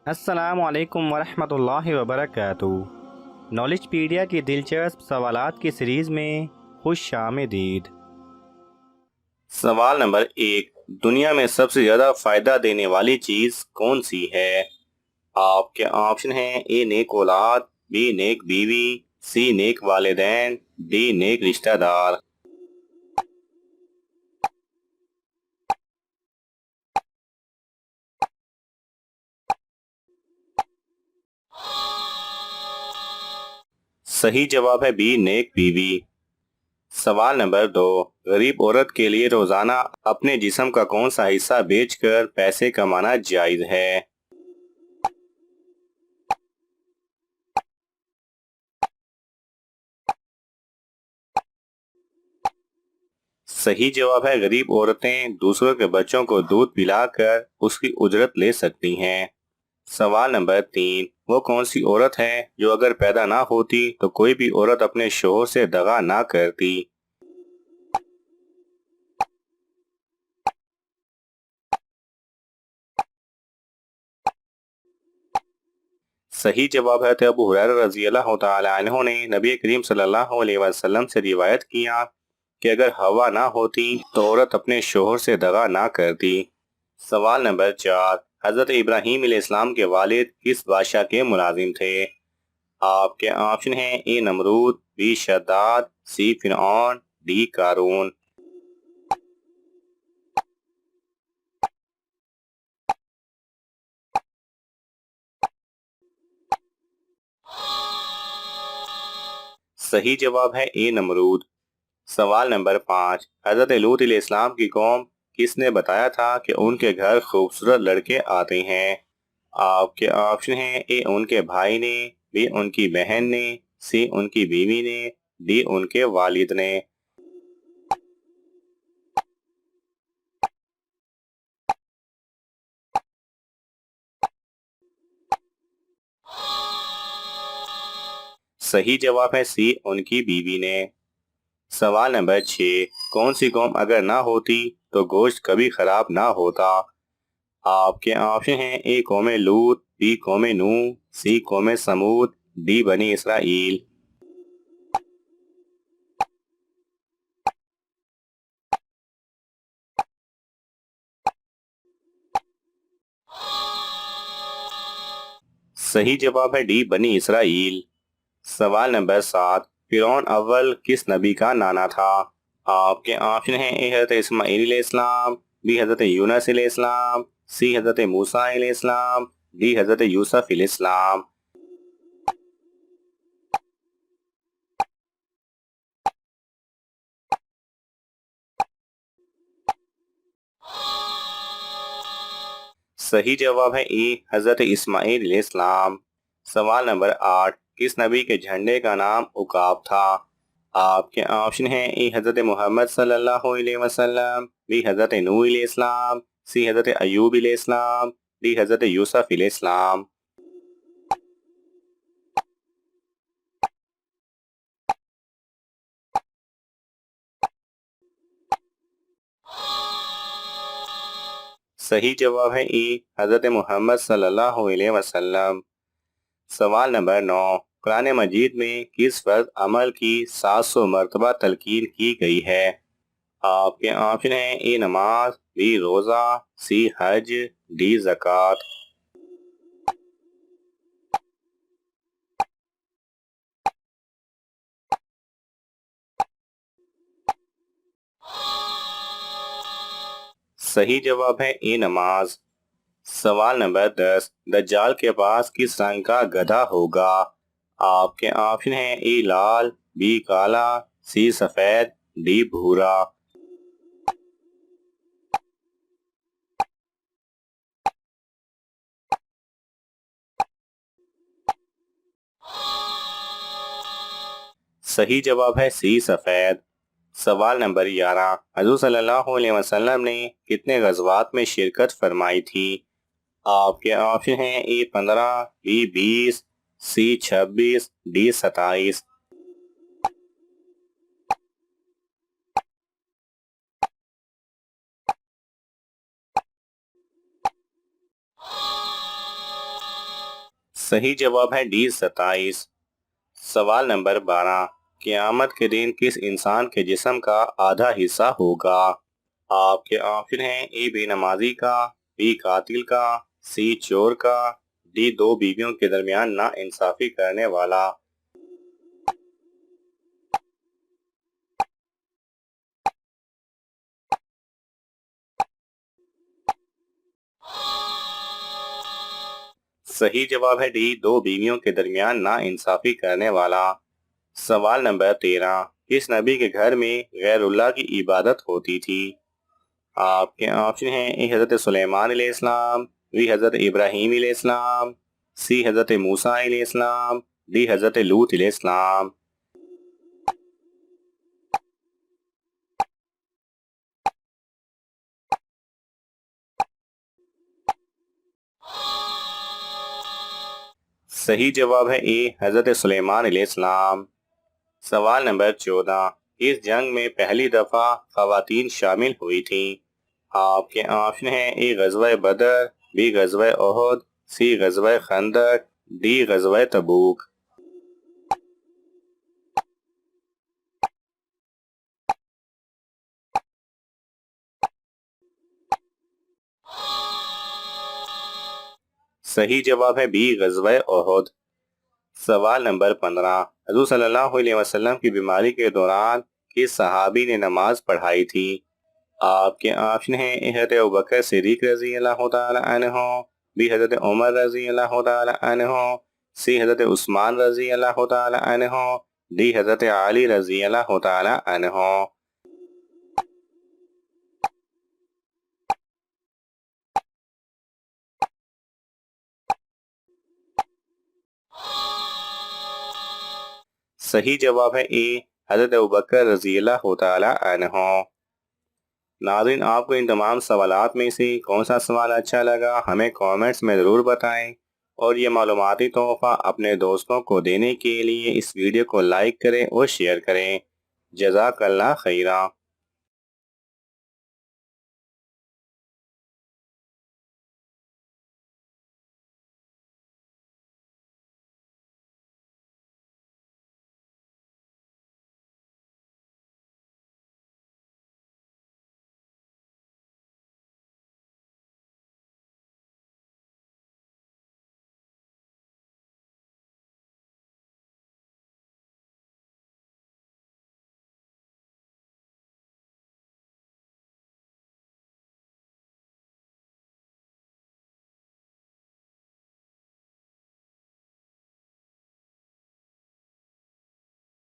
السلام علیکم ورحمۃ اللہ وبرکاتہ۔ نالج پیڈیا کی دلچسپ سوالات کی سیریز میں خوش آمدید۔ سوال نمبر 1، دنیا میں سب سے زیادہ فائدہ دینے والی چیز کون سی ہے؟ آپ کے آپشن ہیں: اے نیک اولاد، بی نیک بیوی، سی نیک والدین، ڈی نیک رشتہ دار۔ صحیح جواب ہے بی نیک بیوی۔ سوال نمبر 2، غریب عورت کے لیے روزانہ اپنے جسم کا کون سا حصہ بیچ کر پیسے کمانا جائز ہے؟ صحیح جواب ہے غریب عورتیں دوسروں کے بچوں کو دودھ پلا کر اس کی اجرت لے سکتی ہیں۔ سوال نمبر 3، وہ کون سی عورت ہے جو اگر پیدا نہ ہوتی تو کوئی بھی عورت اپنے شوہر سے دغا نہ کرتی؟ صحیح جواب ہے ابو ہریرہ رضی اللہ تعالی عنہ نے نبی کریم صلی اللہ علیہ وسلم سے روایت کیا کہ اگر ہوا نہ ہوتی تو عورت اپنے شوہر سے دغا نہ کرتی۔ سوال نمبر 4، حضرت ابراہیم علیہ السلام کے والد کس بادشاہ کے ملازم تھے؟ آپ کے آپشن ہیں: اے نمرود، بی شداد، سی فرعون، ڈی قارون۔ صحیح جواب ہے اے نمرود۔ سوال نمبر 5، حضرت لوط علیہ السلام کی قوم کس نے بتایا تھا کہ ان کے گھر خوبصورت لڑکے آتے ہیں؟ آپ کے آپشن ہیں: اے ان کے بھائی نے، بی ان کی بہن نے، سی ان کی بیوی نے، ڈی ان کے والد نے۔ صحیح جواب ہے سی ان کی بیوی نے۔ سوال نمبر 6، کون سی قوم اگر نہ ہوتی تو گوشت کبھی خراب نہ ہوتا؟ آپ کے آپشن ہیں: اے قوم لوط، بی قوم نوح، سی قوم سمود، ڈی بنی اسرائیل۔ صحیح جواب ہے ڈی بنی اسرائیل۔ سوال نمبر 7، فرعون اول کس نبی کا نانا تھا؟ آپ کے آپشن ہیں: اے حضرت اسماعیل علیہ السلام، بی حضرت یونس علیہ السلام، سی حضرت موسیٰ علیہ السلام، ڈی حضرت یوسف علیہ السلام۔ صحیح جواب ہے ای حضرت اسماعیل علیہ السلام۔ سوال نمبر 8، کس نبی کے جھنڈے کا نام عقاب تھا؟ آپ کے آپشن ہیں: اے حضرت محمد صلی اللہ علیہ وسلم، بی حضرت نوح علیہ السلام، سی حضرت ایوب علیہ السلام، ڈی حضرت یوسف علیہ السلام۔ صحیح جواب ہے ای حضرت محمد صلی اللہ علیہ وسلم۔ سوال نمبر 9، قرآن مجید میں کس فرض عمل کی 700 مرتبہ تلقین کی گئی ہے؟ آپ کے آپشن ہیں: اے نماز، بی روزہ، سی حج، ڈی زکوٰۃ۔ صحیح جواب ہے اے نماز۔ سوال نمبر 10، دجال کے پاس کس رنگ کا گدھا ہوگا؟ آپ کے آپشن ہیں: اے لال، بی کالا، سی سفید، ڈی بھورا۔ صحیح جواب ہے سی سفید۔ سوال نمبر 11، حضور صلی اللہ علیہ وسلم نے کتنے غزوات میں شرکت فرمائی تھی؟ آپ کے آپشن ہیں: اے 15، بی 20، سی 26، ڈی 27۔ صحیح جواب ہے ڈی 27۔ سوال نمبر 12، قیامت کے دن کس انسان کے جسم کا آدھا حصہ ہوگا؟ آپ کے آپشن ہیں اے بے نمازی کا، بی قاتل کا، سی چور کا، ڈی دو بیویوں کے درمیان نا انصافی کرنے والا۔ صحیح جواب ہے ڈی دو بیویوں کے درمیان نا انصافی کرنے والا۔ سوال نمبر 13، کس نبی کے گھر میں غیر اللہ کی عبادت ہوتی تھی؟ آپ کے آپشن ہیں اے حضرت سلیمان علیہ السلام، بی حضرت ابراہیم علیہ السلام، سی حضرت موسیٰ علیہ السلام، ڈی حضرت لوط علیہ السلام۔ صحیح جواب ہے اے حضرت سلیمان علیہ السلام۔ سوال نمبر 14، اس جنگ میں پہلی دفعہ خواتین شامل ہوئی تھیں؟ آپ کے آپشن ہیں اے غزوہ بدر، بی غزوہ احد، سی غزوہ خندق، ڈی غزوہ تبوک۔ صحیح جواب ہے بی غزوہ احد۔ سوال نمبر 15، حضور صلی اللہ علیہ وسلم کی بیماری کے دوران کس صحابی نے نماز پڑھائی تھی؟ آپ کے آپشن ہیں حضرت ابوبکر صدیق رضی اللہ تعالی عنہ، بی حضرت عمر رضی اللہ تعالی عنہ، سی حضرت عثمان رضی اللہ تعالی عنہ، ڈی حضرت علی رضی اللہ تعالی عنہ۔ صحیح جواب ہے اے حضرت ابوبکر رضی اللہ تعالی عنہ۔ ناظرین، آپ کو ان تمام سوالات میں سے کون سا سوال اچھا لگا ہمیں کامنٹس میں ضرور بتائیں، اور یہ معلوماتی تحفہ اپنے دوستوں کو دینے کے لیے اس ویڈیو کو لائک کریں اور شیئر کریں۔ جزاک اللہ خیرہ۔